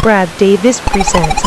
Brad Davis presents.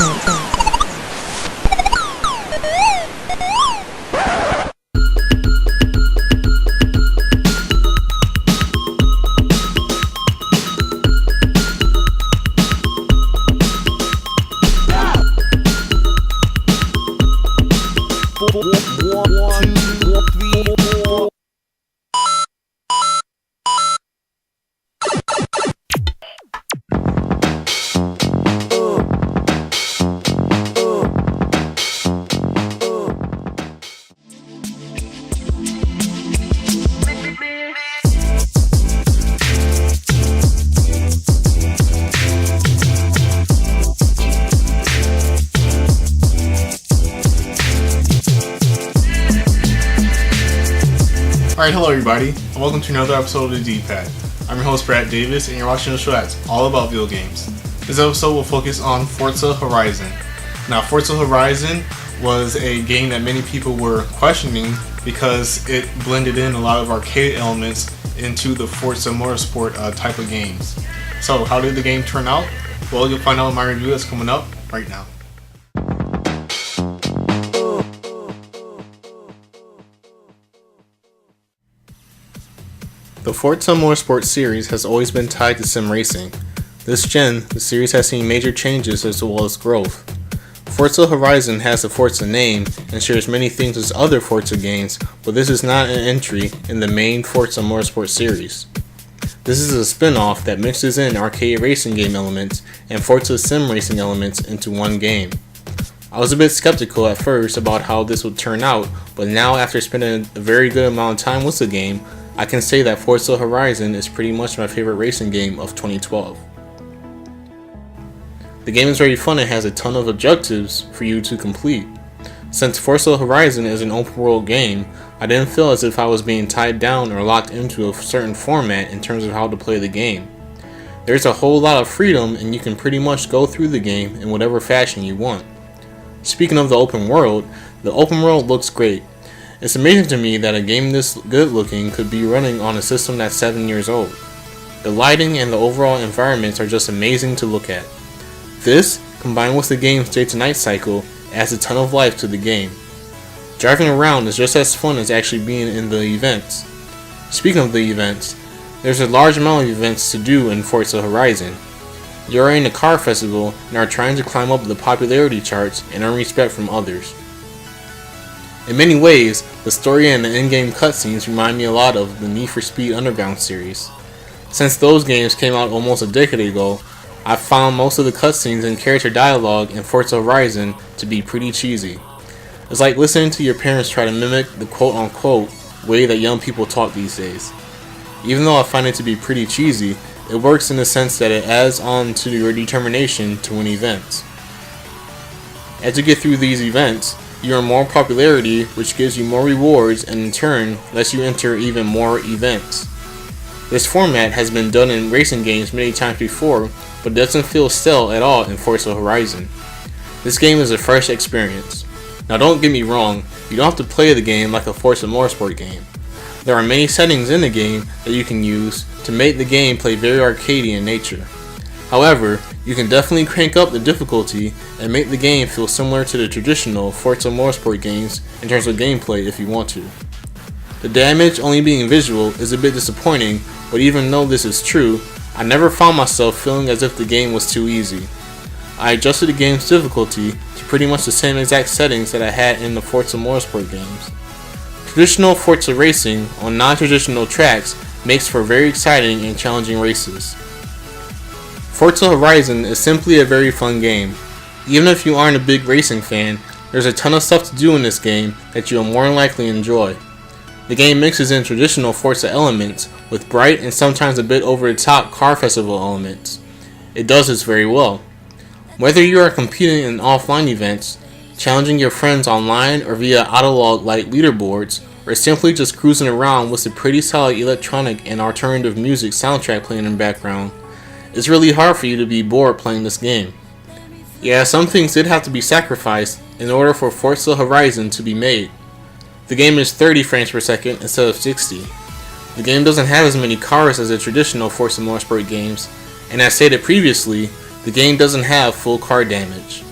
Alright, hello everybody, and welcome to another episode of the D-Pad. I'm your host Brad Davis, and you're watching a show that's all about video games. This episode will focus on Forza Horizon. Now, Forza Horizon was a game that many people were questioning because it blended in a lot of arcade elements into the Forza Motorsport type of games. So, how did the game turn out? Well, you'll find out in my review that's coming up right now. The Forza Motorsport series has always been tied to sim racing. This gen, the series has seen major changes as well as growth. Forza Horizon has the Forza name and shares many things as other Forza games, but this is not an entry in the main Forza Motorsport series. This is a spin-off that mixes in arcade racing game elements and Forza sim racing elements into one game. I was a bit skeptical at first about how this would turn out, but now after spending a very good amount of time with the game, I can say that Forza Horizon is pretty much my favorite racing game of 2012. The game is very fun and has a ton of objectives for you to complete. Since Forza Horizon is an open world game, I didn't feel as if I was being tied down or locked into a certain format in terms of how to play the game. There's a whole lot of freedom and you can pretty much go through the game in whatever fashion you want. Speaking of the open world looks great. It's amazing to me that a game this good looking could be running on a system that's 7 years old. The lighting and the overall environments are just amazing to look at. This, combined with the game's day to night cycle, adds a ton of life to the game. Driving around is just as fun as actually being in the events. Speaking of the events, there's a large amount of events to do in Forza Horizon. You're in a car festival and are trying to climb up the popularity charts and earn respect from others. In many ways, the story and the in-game cutscenes remind me a lot of the Need for Speed Underground series. Since those games came out almost a decade ago, I've found most of the cutscenes and character dialogue in Forza Horizon to be pretty cheesy. It's like listening to your parents try to mimic the quote-unquote way that young people talk these days. Even though I find it to be pretty cheesy, it works in the sense that it adds on to your determination to win events. As you get through these events, you earn more popularity, which gives you more rewards and in turn lets you enter even more events. This format has been done in racing games many times before, but doesn't feel stale at all in Forza Horizon. This game is a fresh experience. Now don't get me wrong, you don't have to play the game like a Forza Motorsport game. There are many settings in the game that you can use to make the game play very arcadey in nature. However, you can definitely crank up the difficulty and make the game feel similar to the traditional Forza Motorsport games in terms of gameplay if you want to. The damage only being visual is a bit disappointing, but even though this is true, I never found myself feeling as if the game was too easy. I adjusted the game's difficulty to pretty much the same exact settings that I had in the Forza Motorsport games. Traditional Forza racing on non-traditional tracks makes for very exciting and challenging races. Forza Horizon is simply a very fun game. Even if you aren't a big racing fan, there's a ton of stuff to do in this game that you'll more than likely enjoy. The game mixes in traditional Forza elements with bright and sometimes a bit over the top car festival elements. It does this very well. Whether you are competing in offline events, challenging your friends online or via autolog-like leaderboards, or simply just cruising around with a pretty solid electronic and alternative music soundtrack playing in the background, it's really hard for you to be bored playing this game. Yeah, some things did have to be sacrificed in order for Forza Horizon to be made. The game is 30 frames per second instead of 60. The game doesn't have as many cars as the traditional Forza Motorsport games, and as stated previously, the game doesn't have full car damage.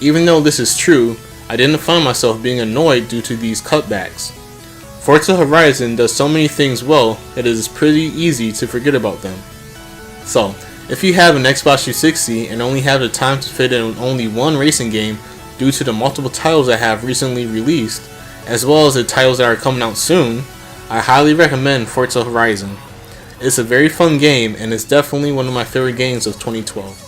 Even though this is true, I didn't find myself being annoyed due to these cutbacks. Forza Horizon does so many things well that it is pretty easy to forget about them. So, if you have an Xbox 360 and only have the time to fit in only one racing game due to the multiple titles that have recently released, as well as the titles that are coming out soon, I highly recommend Forza Horizon. It's a very fun game and it's definitely one of my favorite games of 2012.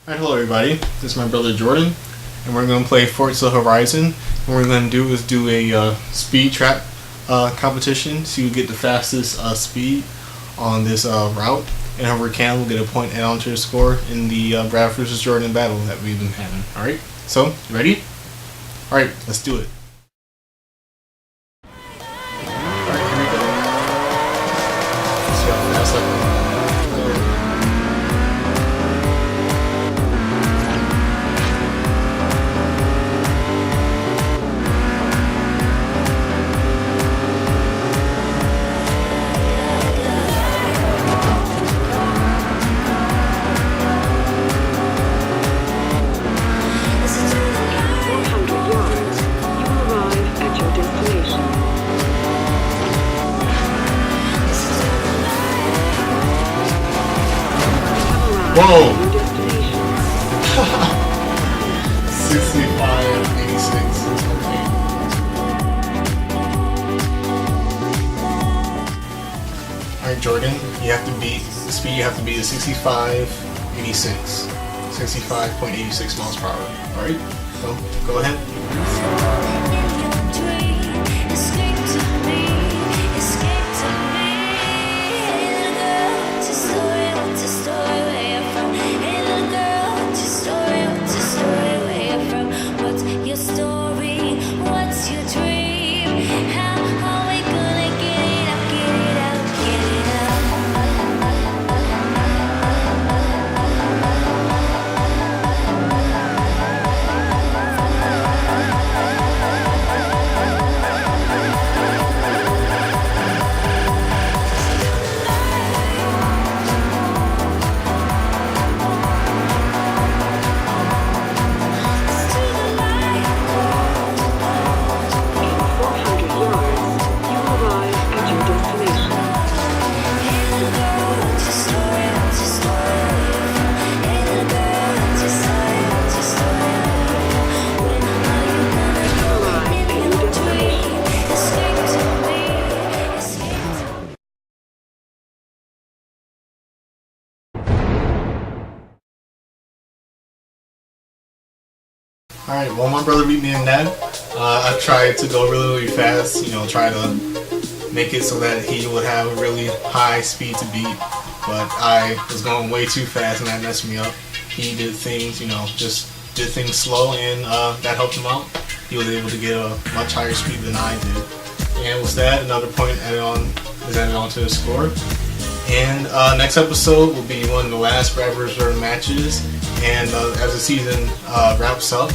Alright, hello everybody, this is my brother Jordan, and we're going to play Forza Horizon. And what we're going to do is do a speed trap competition, see who get the fastest speed on this route, and whoever can will get a point added onto the score in the Brad vs. Jordan battle that we've been having. Alright, so, you ready? Alright, let's do it. Alright, here we go. Let's see how fast I can. Whoa! 65, 86. Okay. Alright, Jordan, you have to beat the speed. You have to beat is 65, 86. 65.86 miles per hour. Alright, so go ahead. Alright, well my brother beat me in that. I tried to go really fast, try to make it so that he would have a really high speed to beat, but I was going way too fast and that messed me up. He did things, just did things slow, and that helped him out. He was able to get a much higher speed than I did. And with that, another point is added on to the score. And next episode will be one of the last Brad vs. Jordan matches, and as the season wraps up,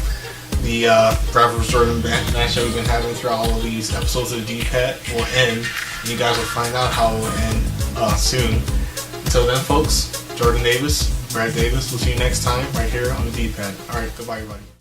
the Brad vs. Jordan match that we've been having throughout all of these episodes of the D-Pad will end, and you guys will find out how it will end soon. Until then, folks, Jordan Davis, Brad Davis, we'll see you next time right here on the D-Pad. Alright, goodbye everybody.